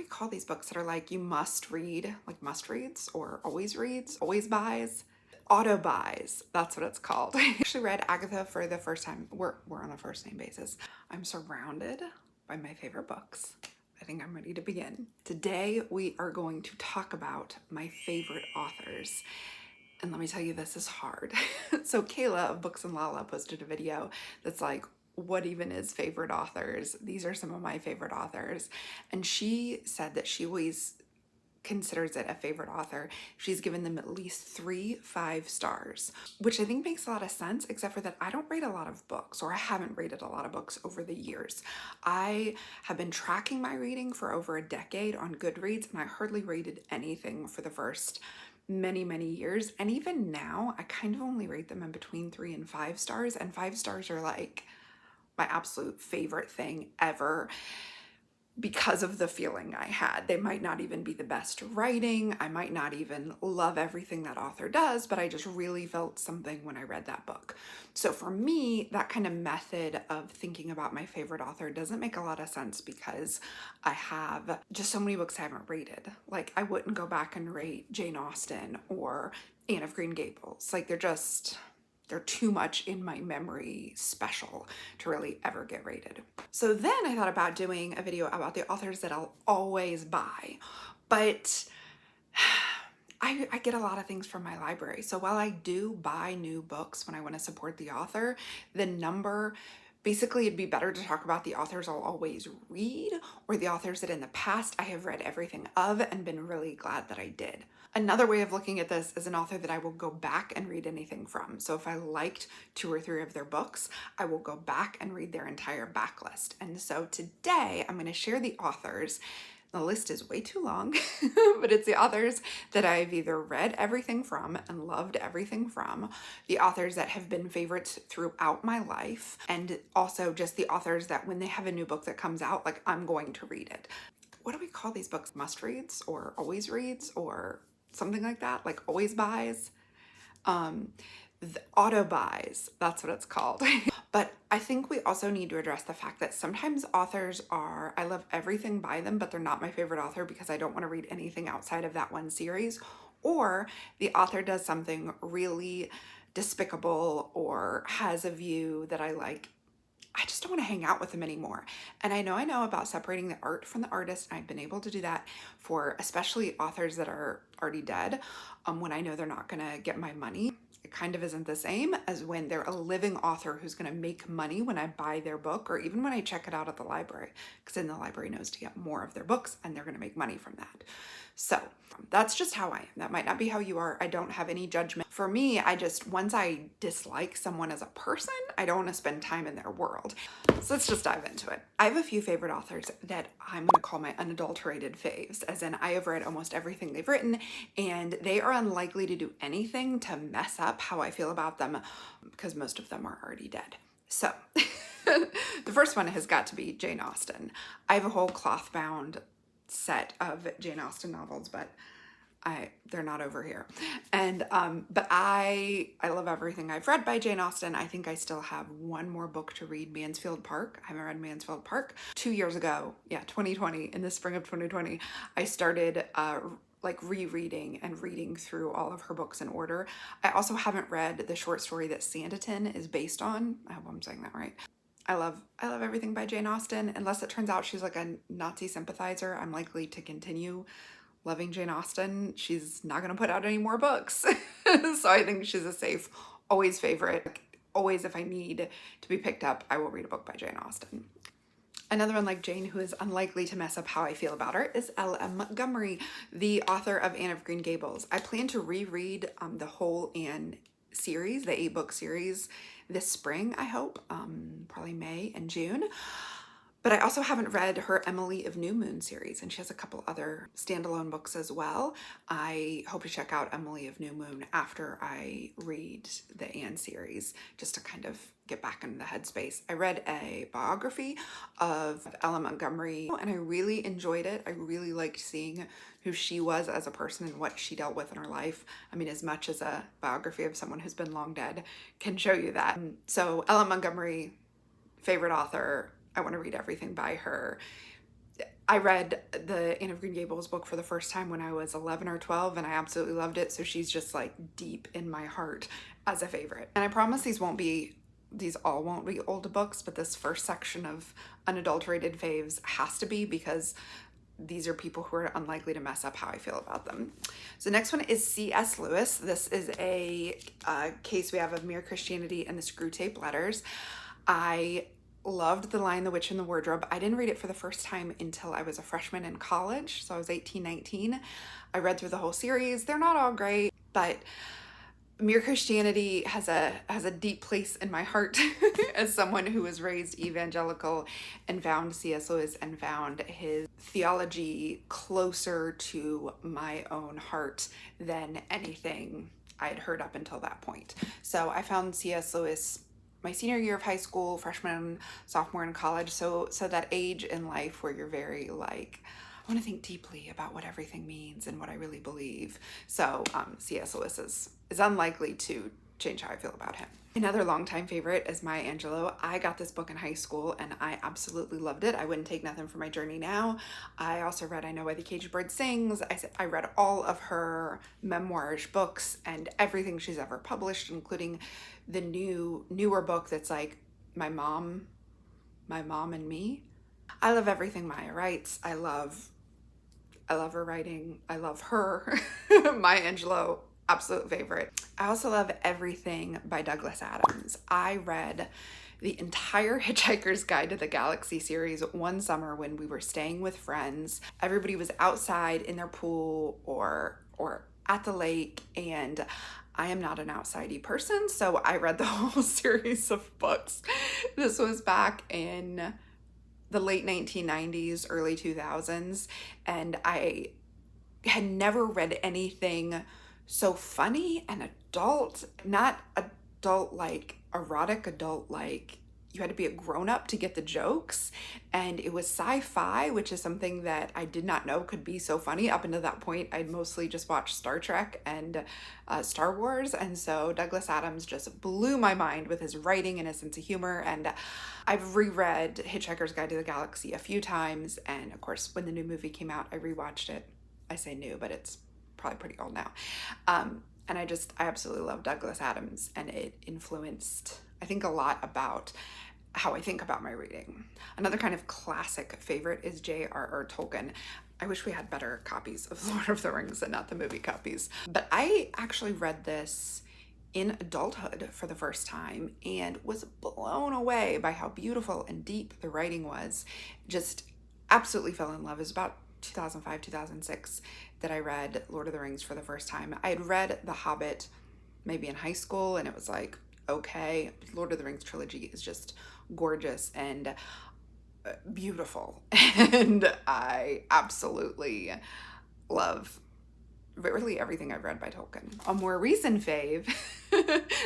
we call these books that are like you must read, like must reads or always reads, always buys? Auto buys, that's what it's called. I actually read Agatha for the first time. We're on a first name basis. I'm surrounded by my favorite books. I think I'm ready to begin. Today we are going to talk about my favorite authors. And let me tell you, this is hard. So Kayla of Books and Lala posted a video that's like, what even is favorite authors? These are some of my favorite authors. And she said that she always considers it a favorite author. She's given them at least 3 5-stars, which I think makes a lot of sense, except for that I don't read a lot of books, or I haven't rated a lot of books over the years. I have been tracking my reading for over a decade on Goodreads, and I hardly rated anything for the first many years. And even now, I kind of only rate them in between 3 and 5 stars, and 5 stars are like my absolute favorite thing ever, because of the feeling I had. They might not even be the best writing. I might not even love everything that author does, but I just really felt something when I read that book. So for me, that kind of method of thinking about my favorite author doesn't make a lot of sense because I have just so many books I haven't rated. Like, I wouldn't go back and rate Jane Austen or Anne of Green Gables. Like, they're too much in my memory special to really ever get rated. So then I thought about doing a video about the authors that I'll always buy, but I get a lot of things from my library. So while I do buy new books when I want to support the author, basically it'd be better to talk about the authors I'll always read, or the authors that in the past I have read everything of and been really glad that I did. Another way of looking at this is an author that I will go back and read anything from. So if I liked 2 or 3 of their books, I will go back and read their entire backlist. And so today I'm going to share the authors. The list is way too long, but it's the authors that I've either read everything from and loved everything from, the authors that have been favorites throughout my life, and also just the authors that when they have a new book that comes out, like, I'm going to read it. What do we call these books? Must reads or always reads or something like that, like always buys? The auto buys, that's what it's called. But I think we also need to address the fact that sometimes authors I love everything by them, but they're not my favorite author because I don't want to read anything outside of that one series, or the author does something really despicable or has a view that I just don't want to hang out with them anymore. And I know about separating the art from the artist, and I've been able to do that for especially authors that are already dead, when I know they're not going to get my money. It kind of isn't the same as when they're a living author who's going to make money when I buy their book, or even when I check it out at the library, because then the library knows to get more of their books and they're going to make money from that. So that's just how I am. That might not be how you are. I don't have any judgment. For me, once I dislike someone as a person, I don't want to spend time in their world. So let's just dive into it. I have a few favorite authors that I'm going to call my unadulterated faves, as in I have read almost everything they've written, and they are unlikely to do anything to mess up how I feel about them, because most of them are already dead. So the first one has got to be Jane Austen. I have a whole cloth-bound set of Jane Austen novels, but they're not over here. And but I love everything I've read by Jane Austen. I think I still have one more book to read, Mansfield Park. I haven't read Mansfield Park. 2 years ago, 2020, in the spring of 2020, I started rereading and reading through all of her books in order. I also haven't read the short story that Sanditon is based on. I hope I'm saying that right. I love everything by Jane Austen. Unless it turns out she's like a Nazi sympathizer, I'm likely to continue loving Jane Austen. She's not going to put out any more books. So I think she's a safe, always favorite. Always, if I need to be picked up, I will read a book by Jane Austen. Another one like Jane who is unlikely to mess up how I feel about her is L.M. Montgomery, the author of Anne of Green Gables. I plan to reread the whole Anne series, the 8-book series, this spring, I hope, probably May and June. But I also haven't read her Emily of New Moon series, and she has a couple other standalone books as well. I hope to check out Emily of New Moon after I read the Anne series, just to kind of get back in the headspace. I read a biography of Ella Montgomery, and I really enjoyed it. I really liked seeing who she was as a person and what she dealt with in her life. I mean, as much as a biography of someone who's been long dead can show you that. So Ella Montgomery, favorite author. I want to read everything by her. I read the Anne of Green Gables book for the first time when I was 11 or 12, and I absolutely loved it. So she's just like deep in my heart as a favorite. And I promise these all won't be old books, but this first section of unadulterated faves has to be, because these are people who are unlikely to mess up how I feel about them. So next one is C.S. Lewis. This is a case we have of Mere Christianity and the Screwtape Letters. I loved The Lion, the Witch, and the Wardrobe. I didn't read it for the first time until I was a freshman in college, so I was 18, 19. I read through the whole series. They're not all great, but Mere Christianity has a deep place in my heart as someone who was raised evangelical and found C.S. Lewis and found his theology closer to my own heart than anything I had heard up until that point. So I found C.S. Lewis my senior year of high school, freshman, sophomore in college. So that age in life where you're very like, I want to think deeply about what everything means and what I really believe. So C.S. Lewis is unlikely to change how I feel about him. Another longtime favorite is Maya Angelou. I got this book in high school and I absolutely loved it. I wouldn't take nothing for my journey now. I also read I Know Why the Caged Bird Sings. I read all of her memoirish books and everything she's ever published, including the newer book that's like My Mom and Me. I love everything Maya writes. I love her writing. I love her. Maya Angelou, absolute favorite. I also love everything by Douglas Adams. I read the entire Hitchhiker's Guide to the Galaxy series one summer when we were staying with friends. Everybody was outside in their pool or at the lake, and I am not an outsidey person, so I read the whole series of books. This was back in the late 1990s, early 2000s, and I had never read anything so funny and adult, not adult like erotic, adult like you had to be a grown-up to get the jokes. And it was sci-fi, which is something that I did not know could be so funny. Up until that point, I'd mostly just watched Star Trek and Star Wars, and so Douglas Adams just blew my mind with his writing and his sense of humor. And I've reread Hitchhiker's Guide to the Galaxy a few times, and of course when the new movie came out I rewatched it. I say new, but it's probably pretty old now. And I absolutely love Douglas Adams, and it influenced, I think, a lot about how I think about my reading. Another kind of classic favorite is J.R.R. Tolkien. I wish we had better copies of Lord of the Rings and not the movie copies. But I actually read this in adulthood for the first time and was blown away by how beautiful and deep the writing was. Just absolutely fell in love. It was about 2005, 2006 that I read Lord of the Rings for the first time. I had read The Hobbit maybe in high school, and it was like, okay. Lord of the Rings trilogy is just gorgeous and beautiful, and I absolutely love really everything I've read by Tolkien. A more recent fave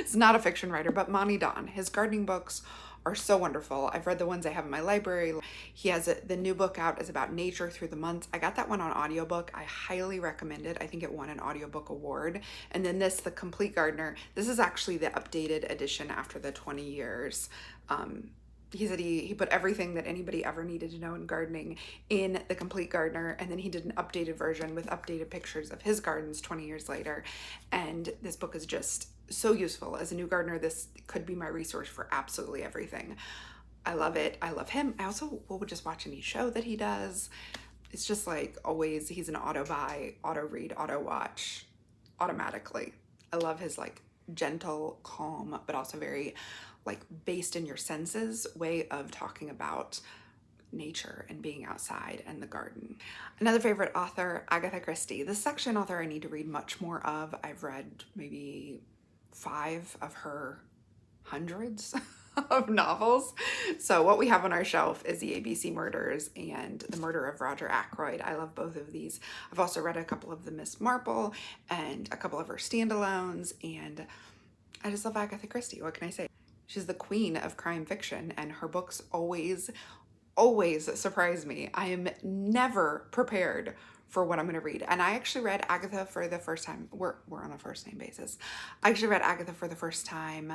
is not a fiction writer, but Monty. His gardening books are so wonderful. I've read the ones I have in my library. He has the new book out is about nature through the months. I got that one on audiobook. I highly recommend it. I think it won an audiobook award. And then this, The Complete Gardener, this is actually the updated edition after the 20 years. He said he put everything that anybody ever needed to know in gardening in The Complete Gardener, and then he did an updated version with updated pictures of his gardens 20 years later. And this book is just so useful. As a new gardener, this could be my resource for absolutely everything. I love it. I love him. I also will just watch any show that he does. It's just like always, he's an auto buy, auto read, auto watch automatically. I love his like gentle, calm, but also very like based in your senses way of talking about nature and being outside and the garden. Another favorite author, Agatha Christie. This is actually an author I need to read much more of. I've read maybe 5 of her hundreds of novels. So what we have on our shelf is the ABC Murders and The Murder of Roger Ackroyd. I love both of these. I've also read a couple of the Miss Marple and a couple of her standalones, and I just love Agatha Christie. What can I say? She's the queen of crime fiction, and her books always surprise me. I am never prepared for what I'm going to read. And I actually read Agatha for the first time. We're on a first name basis. I actually read Agatha for the first time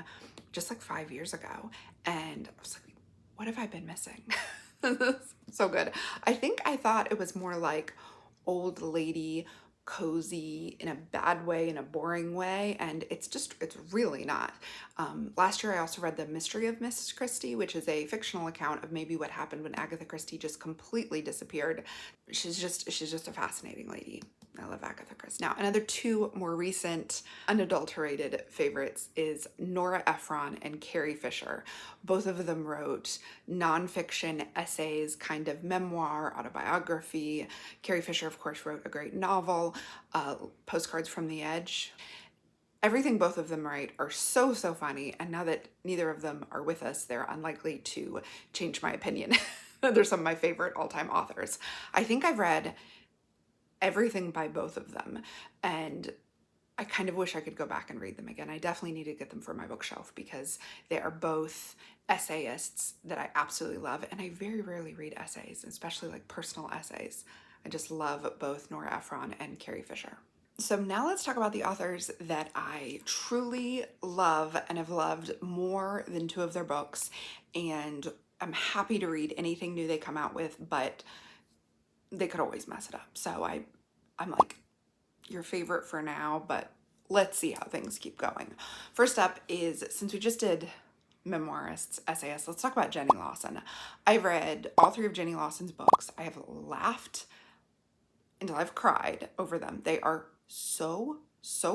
just like 5 years ago. And I was like, what have I been missing? So good. I think I thought it was more like old lady cozy in a bad way, in a boring way, and it's really not. Last year I also read The Mystery of Mrs. Christie, which is a fictional account of maybe what happened when Agatha Christie just completely disappeared. She's just a fascinating lady. I love Agatha Christie. Now, another two more recent unadulterated favorites is Nora Ephron and Carrie Fisher. Both of them wrote nonfiction essays, kind of memoir, autobiography. Carrie Fisher, of course, wrote a great novel, Postcards from the Edge. Everything both of them write are so funny, and now that neither of them are with us, they're unlikely to change my opinion. They're some of my favorite all-time authors. I think I've read everything by both of them, and I kind of wish I could go back and read them again. I definitely need to get them for my bookshelf because they are both essayists that I absolutely love, and I very rarely read essays, especially like personal essays. I just love both Nora Ephron and Carrie Fisher. So now let's talk about the authors that I truly love and have loved more than two of their books, and I'm happy to read anything new they come out with, but they could always mess it up. So I'm like, your favorite for now, but let's see how things keep going. First up is, since we just did memoirists, essayists, let's talk about Jenny Lawson. I've read all three of Jenny Lawson's books. I have laughed until I've cried over them. They are so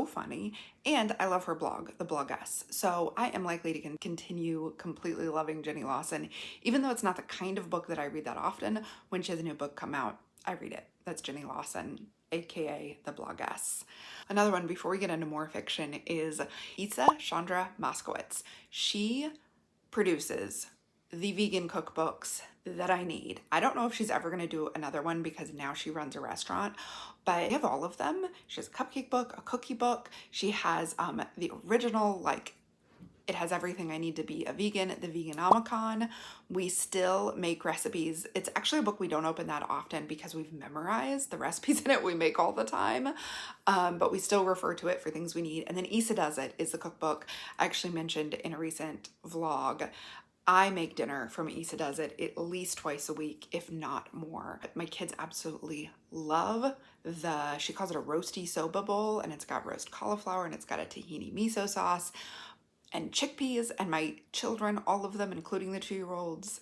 funny, and I love her blog, The Bloggess. So I am likely to continue completely loving Jenny Lawson, even though it's not the kind of book that I read that often. When she has a new book come out, I read it. That's Jenny Lawson, aka The Bloggess. Another one before we get into more fiction is Isa Chandra Moskowitz. She produces the vegan cookbooks that I need. I don't know if she's ever going to do another one because now she runs a restaurant, but I have all of them. She has a cupcake book, a cookie book. She has the original, like, it has everything I need to be a vegan, the Veganomicon. We still make recipes. It's actually a book we don't open that often because we've memorized the recipes in it we make all the time, but we still refer to it for things we need. And then Isa Does It is the cookbook I actually mentioned in a recent vlog. I make dinner from Isa Does It at least twice a week, if not more. My kids absolutely love she calls it a roasty soba bowl, and it's got roast cauliflower and it's got a tahini miso sauce and chickpeas, and my children, all of them, including the 2-year-olds,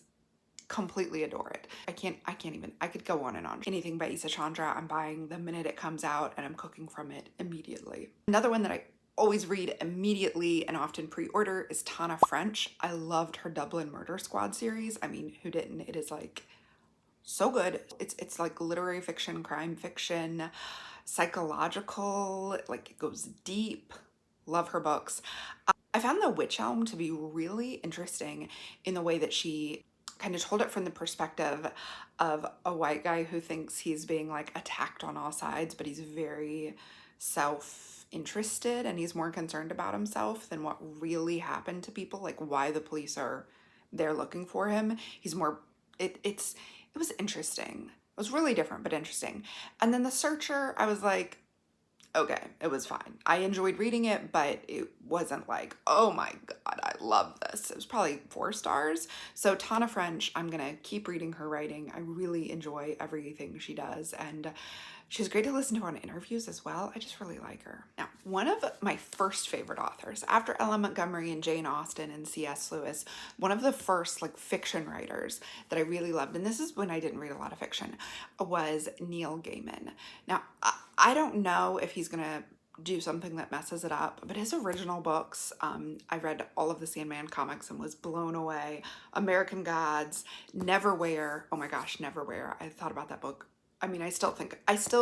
completely adore it. I could go on and on. Anything by Isa Chandra, I'm buying the minute it comes out, and I'm cooking from it immediately. Another one that I always read immediately and often pre-order is Tana French. I loved her Dublin Murder Squad series. I mean, who didn't? It is like so good. It's like literary fiction, crime fiction, psychological, like it goes deep. Love her books. I found The Witch Elm to be really interesting in the way that she kind of told it from the perspective of a white guy who thinks he's being like attacked on all sides, but he's very self-interested and he's more concerned about himself than what really happened to people, like why the police are there looking for him. He's more, it was interesting. It was really different, but interesting. And then The Searcher, I was like, okay, it was fine. I enjoyed reading it, but it wasn't like, oh my God, I love this. It was probably 4 stars. So Tana French, I'm gonna keep reading her writing. I really enjoy everything she does, and she's great to listen to on interviews as well. I just really like her. Now, one of my first favorite authors, after Ella Montgomery and Jane Austen and C.S. Lewis, one of the first like fiction writers that I really loved, and this is when I didn't read a lot of fiction, was Neil Gaiman. Now, I don't know if he's gonna do something that messes it up, but his original books, I read all of the Sandman comics and was blown away. American Gods, Neverwhere, oh my gosh, Neverwhere. I thought about that book. I mean, I still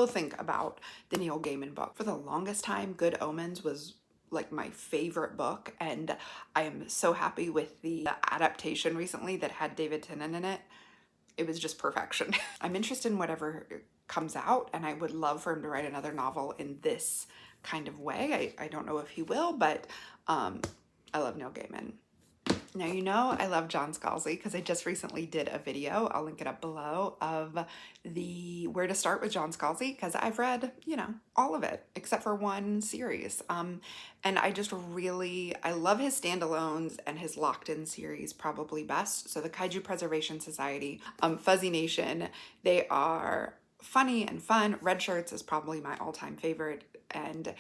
think about the Neil Gaiman book. For the longest time, Good Omens was like my favorite book, and I am so happy with the adaptation recently that had David Tennant in it. It was just perfection. I'm interested in whatever comes out, and I would love for him to write another novel in this kind of way. I don't know if he will, but I love Neil Gaiman. Now, you know, I love John Scalzi because I just recently did a video, I'll link it up below, of the where to start with John Scalzi because I've read, you know, all of it except for one series. And I just really, I love his standalones and his locked in series probably best. So the Kaiju Preservation Society, Fuzzy Nation, they are funny and fun. Red Shirts is probably my all-time favorite, and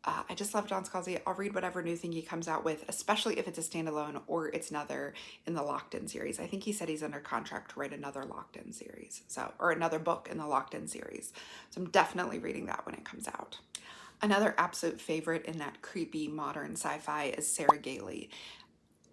I just love John Scalzi. I'll read whatever new thing he comes out with, especially if it's a standalone or it's another in the Locked In series. I think he said he's under contract to write another Locked In series, or another book in the Locked In series. So I'm definitely reading that when it comes out. Another absolute favorite in that creepy modern sci-fi is Sarah Gailey.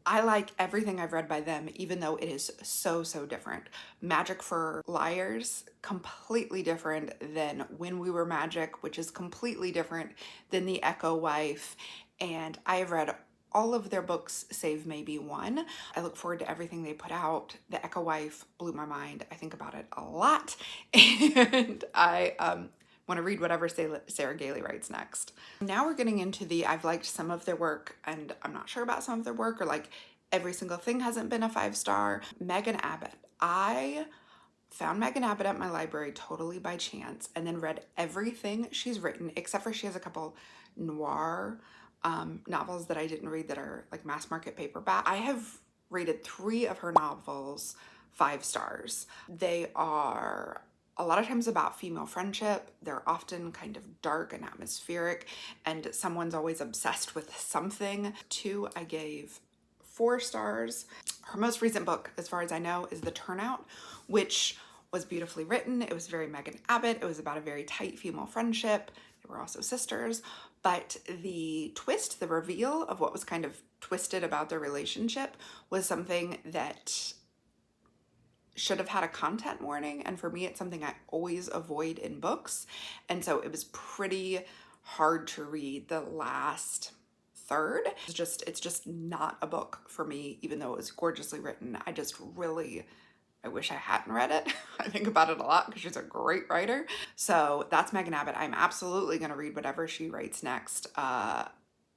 I like everything I've read by them, even though it is so, so different. Magic for Liars, completely different than When We Were Magic, which is completely different than The Echo Wife. And I have read all of their books, save maybe one. I look forward to everything they put out. The Echo Wife blew my mind. I think about it a lot. And I want to read whatever Sarah Gailey writes next. Now we're getting into the I've liked some of their work and I'm not sure about some of their work, or like every single thing hasn't been a 5-star. Megan Abbott. I found Megan Abbott at my library totally by chance and then read everything she's written, except for she has a couple noir novels that I didn't read that are like mass market paperback. I have rated 3 of her novels 5 stars. They are a lot of times about female friendship. They're often kind of dark and atmospheric, and someone's always obsessed with something. 2 I gave 4 stars. Her most recent book, as far as I know, is The Turnout, which was beautifully written. It was very Megan Abbott. It was about a very tight female friendship. They were also sisters, but the twist, the reveal of what was kind of twisted about their relationship was something that should have had a content warning, and for me it's something I always avoid in books, and so it was pretty hard to read the last third. It's just not a book for me, even though it was gorgeously written. I wish I hadn't read it. I think about it a lot because she's a great writer. So that's Megan Abbott. I'm absolutely going to read whatever she writes next.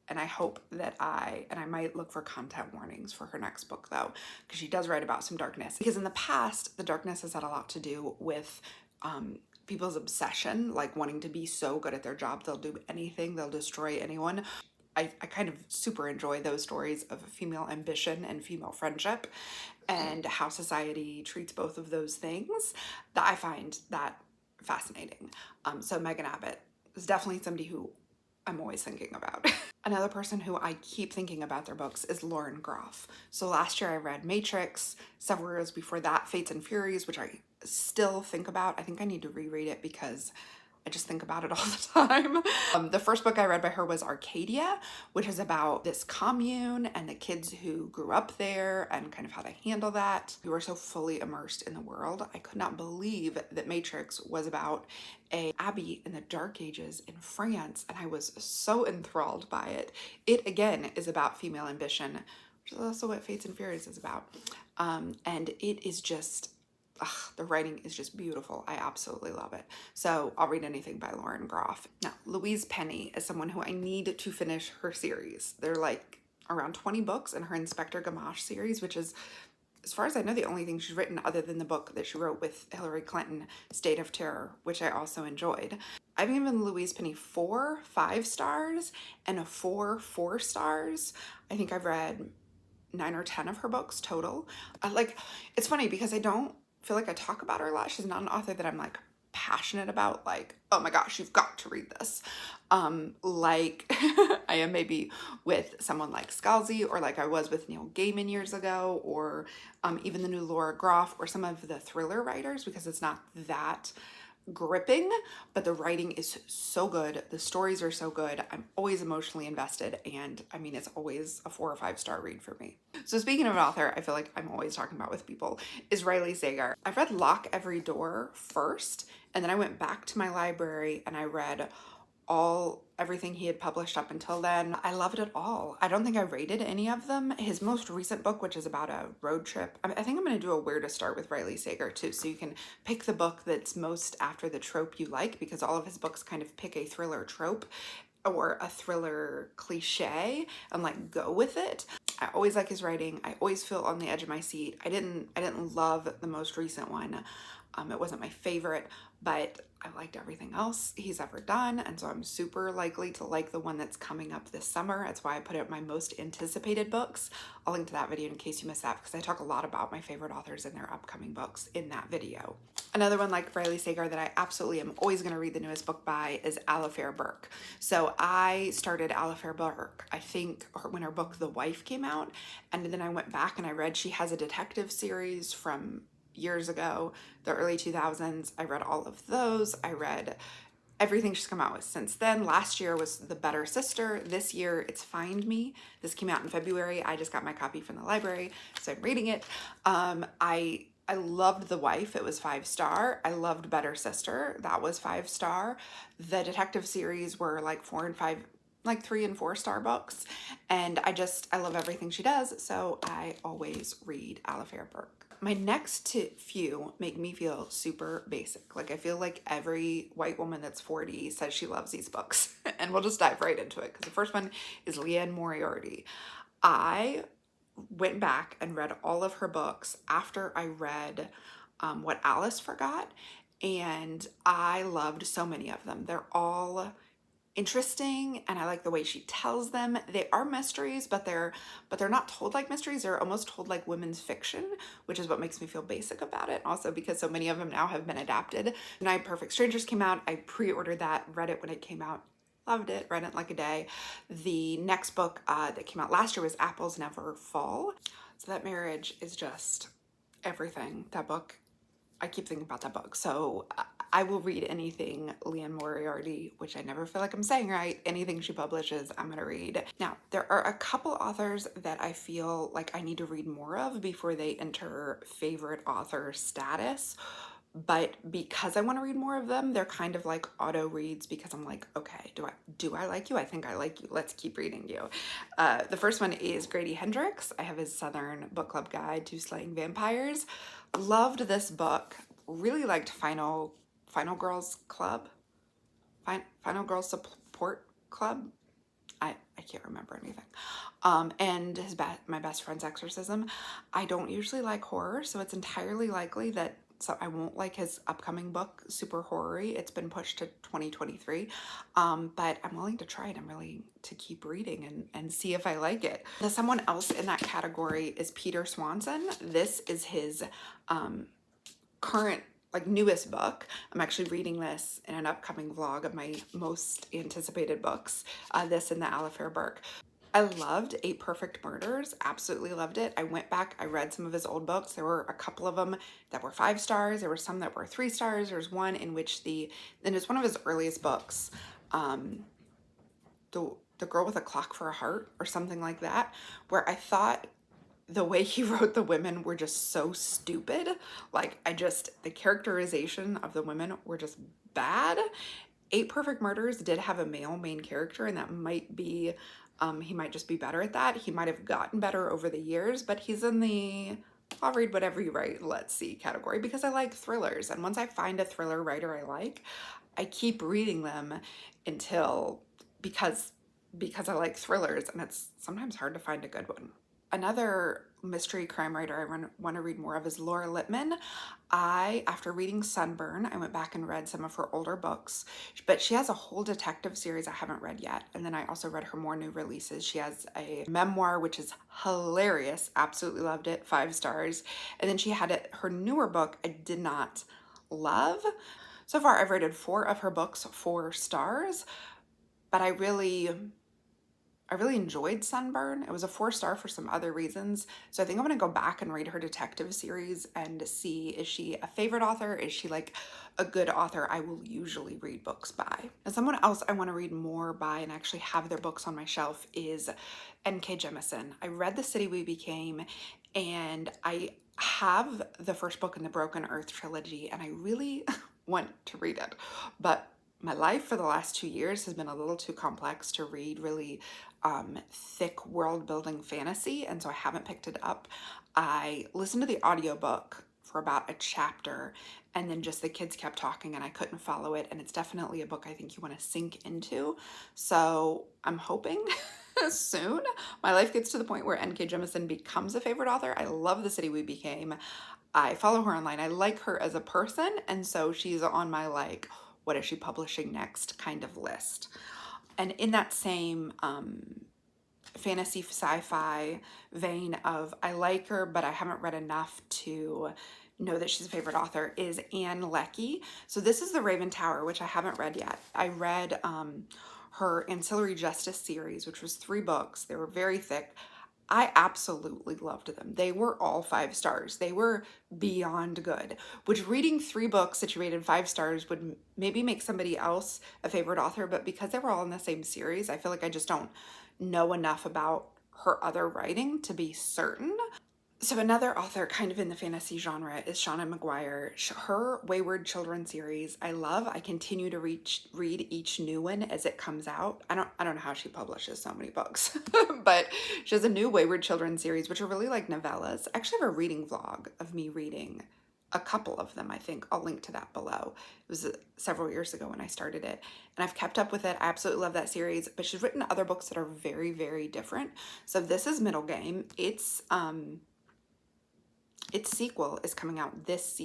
And I hope that I might look for content warnings for her next book though, because she does write about some darkness. Because in the past, the darkness has had a lot to do with people's obsession, like wanting to be so good at their job, they'll do anything, they'll destroy anyone. I kind of super enjoy those stories of female ambition and female friendship and how society treats both of those things. That I find that fascinating. So Megan Abbott is definitely somebody who I'm always thinking about. Another person who I keep thinking about their books is Lauren Groff. So last year I read Matrix, several years before that, Fates and Furies, which I still think about. I think I need to reread it because I just think about it all the time. The first book I read by her was Arcadia, which is about this commune and the kids who grew up there and kind of how they handle that. We were so fully immersed in the world. I could not believe that Matrix was about a abbey in the Dark Ages in France, and I was so enthralled by it. It, again, is about female ambition, which is also what Fates and Furies is about. And it is just, the writing is just beautiful. I absolutely love it. So I'll read anything by Lauren Groff. Now, Louise Penny is someone who I need to finish her series. They're like around 20 books in her Inspector Gamache series, which is, as far as I know, the only thing she's written other than the book that she wrote with Hillary Clinton, State of Terror, which I also enjoyed. I've given Louise Penny 4 5-stars and a 4 4-stars. I think I've read 9 or 10 of her books total. It's funny because I don't feel like I talk about her a lot. She's not an author that I'm like passionate about, like, oh my gosh, you've got to read this. Like I am maybe with someone like Scalzi, or like I was with Neil Gaiman years ago, or even the new Laura Groff, or some of the thriller writers, because it's not that gripping, but the writing is so good, the stories are so good, I'm always emotionally invested, and I mean, it's always a 4 or 5-star read for me. So speaking of an author I feel like I'm always talking about with people is Riley Sager. I've read Lock Every Door first, and then I went back to my library and I read everything he had published up until then. I loved it all. I don't think I rated any of them. His most recent book, which is about a road trip, I think I'm going to do a where to start with Riley Sager too, so you can pick the book that's most after the trope you like, because all of his books kind of pick a thriller trope. or a thriller cliche and like go with it. I always like his writing. I always feel on the edge of my seat. I didn't love the most recent one. It wasn't my favorite, but I liked everything else he's ever done, and so I'm super likely to like the one that's coming up this summer. That's why I put it my most anticipated books. I'll link to that video in case you missed that, because I talk a lot about my favorite authors and their upcoming books in that video. Another one like Riley Sagar that I absolutely am always going to read the newest book by is Alifair Burke. So I started Alifair Burke, I think, when her book The Wife came out, and then I went back and I read, she has a detective series from years ago, the early 2000s. I read all of those. I read everything she's come out with since then. Last year was The Better Sister. This year it's Find Me. This came out in February. I just got my copy from the library, so I'm reading it. I loved The Wife. It was 5-star. I loved Better Sister. That was 5-star. The detective series were like 4 and 5, like 3 and 4-star books. And I love everything she does. So I always read Alifair Burke. My next few make me feel super basic. Like I feel like every white woman that's 40 says she loves these books. And we'll just dive right into it, because the first one is Leanne Moriarty. I went back and read all of her books after I read What Alice Forgot, and I loved so many of them. They're all interesting, and I like the way she tells them. They are mysteries, but they're not told like mysteries. They're almost told like women's fiction, which is what makes me feel basic about it. Also because so many of them now have been adapted. Nine Perfect Strangers came out. I pre-ordered that, read it when it came out. Loved it, read it in like a day. The next book that came out last year was Apples Never Fall. So that marriage is just everything. That book, I keep thinking about that book. So I will read anything Leanne Moriarty, which I never feel like I'm saying right, anything she publishes, I'm gonna read. Now, there are a couple authors that I feel like I need to read more of before they enter favorite author status. But because I want to read more of them, they're kind of like auto reads, because I'm like, okay, do I like you? I think I like you. Let's keep reading you. The first one is Grady Hendrix. I have his Southern Book Club Guide to Slaying Vampires. Loved this book. Really liked Final Girls Club. Final Girls Support Club. I can't remember anything. And my best friend's exorcism. I don't usually like horror, so it's entirely likely that I won't like his upcoming book, super horror-y. It's been pushed to 2023, but I'm willing to try it. I'm willing to keep reading and see if I like it. Now, someone else in that category is Peter Swanson. This is his current, like, newest book. I'm actually reading this in an upcoming vlog of my most anticipated books, this and the Alifair Burke. I loved 8 Perfect Murders, absolutely loved it. I went back, I read some of his old books. There were a couple of them that were 5 stars. There were some that were 3 stars. There's one in which and it's one of his earliest books, the Girl with a Clock for a Heart or something like that, where I thought the way he wrote the women were just so stupid. Like, the characterization of the women were just bad. 8 Perfect Murders did have a male main character, and that might be, he might just be better at that. He might have gotten better over the years, but he's in the I'll read whatever you write, let's see category, because I like thrillers. And once I find a thriller writer I like, I keep reading them because I like thrillers, and it's sometimes hard to find a good one. Another mystery crime writer I want to read more of is Laura Lippman. After reading Sunburn, I went back and read some of her older books, but she has a whole detective series I haven't read yet. And then I also read her more new releases. She has a memoir, which is hilarious. Absolutely loved it, 5 stars. And then she had her newer book I did not love. So far, I've rated 4 of her books 4 stars, but I really enjoyed Sunburn. It was a 4-star for some other reasons. So I think I'm gonna go back and read her detective series and see, is she a favorite author? Is she like a good author I will usually read books by? And someone else I wanna read more by and actually have their books on my shelf is N.K. Jemisin. I read The City We Became, and I have the first book in the Broken Earth trilogy, and I really want to read it. But my life for the last 2 years has been a little too complex to read really thick world building fantasy, and so I haven't picked it up. I listened to the audiobook for about a chapter, and then just the kids kept talking and I couldn't follow it. And it's definitely a book I think you want to sink into. So I'm hoping soon my life gets to the point where N.K. Jemisin becomes a favorite author. I love The City We Became. I follow her online. I like her as a person, and so she's on my like, what is she publishing next kind of list. And in that same fantasy sci-fi vein of I like her, but I haven't read enough to know that she's a favorite author, is Anne Leckie. So this is The Raven Tower, which I haven't read yet. I read her Ancillary Justice series, which was 3 books. They were very thick. I absolutely loved them. They were all 5 stars. They were beyond good, which reading 3 books that you rated 5 stars would maybe make somebody else a favorite author, but because they were all in the same series, I feel like I just don't know enough about her other writing to be certain. So another author kind of in the fantasy genre is Shauna McGuire. Her Wayward Children series I love. I continue to read each new one as it comes out. I don't know how she publishes so many books, but she has a new Wayward Children series, which are really like novellas. I actually have a reading vlog of me reading a couple of them, I think. I'll link to that below. It was several years ago when I started it, and I've kept up with it. I absolutely love that series, but she's written other books that are very, very different. So this is Middle Game. Its sequel is coming out this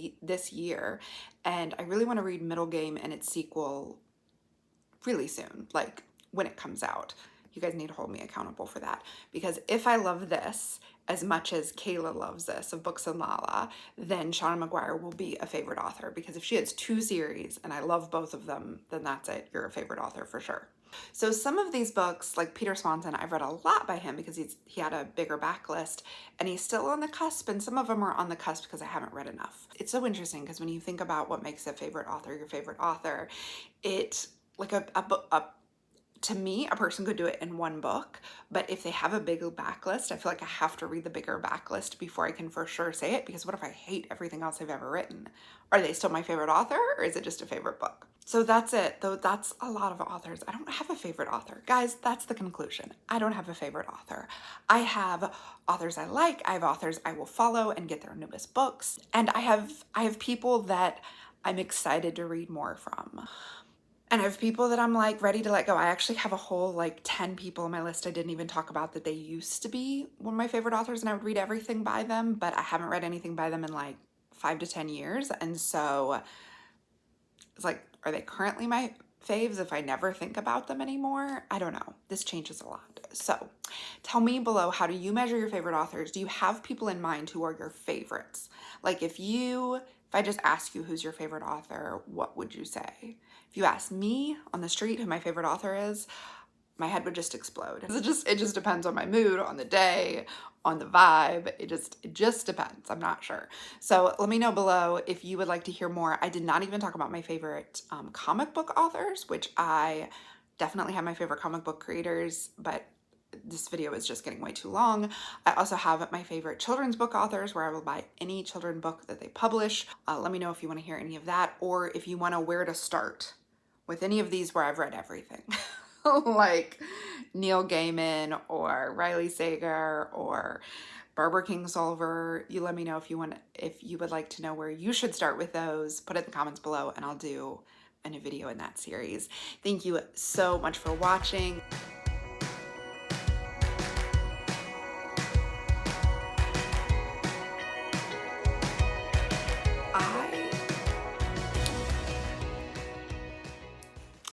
year, and I really want to read Middle Game and its sequel really soon, like when it comes out. You guys need to hold me accountable for that, because if I love this as much as Kayla loves this of Books and Lala, then Shauna McGuire will be a favorite author, because if she has 2 series and I love both of them, then that's it. You're a favorite author for sure. So some of these books, like Peter Swanson, I've read a lot by him because he had a bigger backlist, and he's still on the cusp, and some of them are on the cusp because I haven't read enough. It's so interesting because when you think about what makes a favorite author your favorite author, it like to me, a person could do it in 1 book, but if they have a big backlist, I feel like I have to read the bigger backlist before I can for sure say it, because what if I hate everything else they've ever written? Are they still my favorite author, or is it just a favorite book? So that's it, though. That's a lot of authors. I don't have a favorite author. Guys, that's the conclusion. I don't have a favorite author. I have authors I like, I have authors I will follow and get their newest books, and I have people that I'm excited to read more from. And I have people that I'm like ready to let go. I actually have a whole like 10 people on my list I didn't even talk about that they used to be one of my favorite authors, and I would read everything by them, but I haven't read anything by them in like 5 to 10 years. And so it's like, are they currently my faves if I never think about them anymore? I don't know. This changes a lot. So tell me below, how do you measure your favorite authors? Do you have people in mind who are your favorites? Like if I just ask you who's your favorite author, what would you say? If you ask me on the street who my favorite author is, my head would just explode. It just depends on my mood, on the day, on the vibe. It just depends. I'm not sure. So let me know below if you would like to hear more. I did not even talk about my favorite comic book authors, which I definitely have my favorite comic book creators, but this video is just getting way too long. I also have my favorite children's book authors, where I will buy any children's book that they publish. Let me know if you want to hear any of that, or if you want to where to start with any of these where I've read everything. Like Neil Gaiman or Riley Sager or Barbara Kingsolver. You let me know if you would like to know where you should start with those. Put it in the comments below and I'll do a new video in that series. Thank you so much for watching.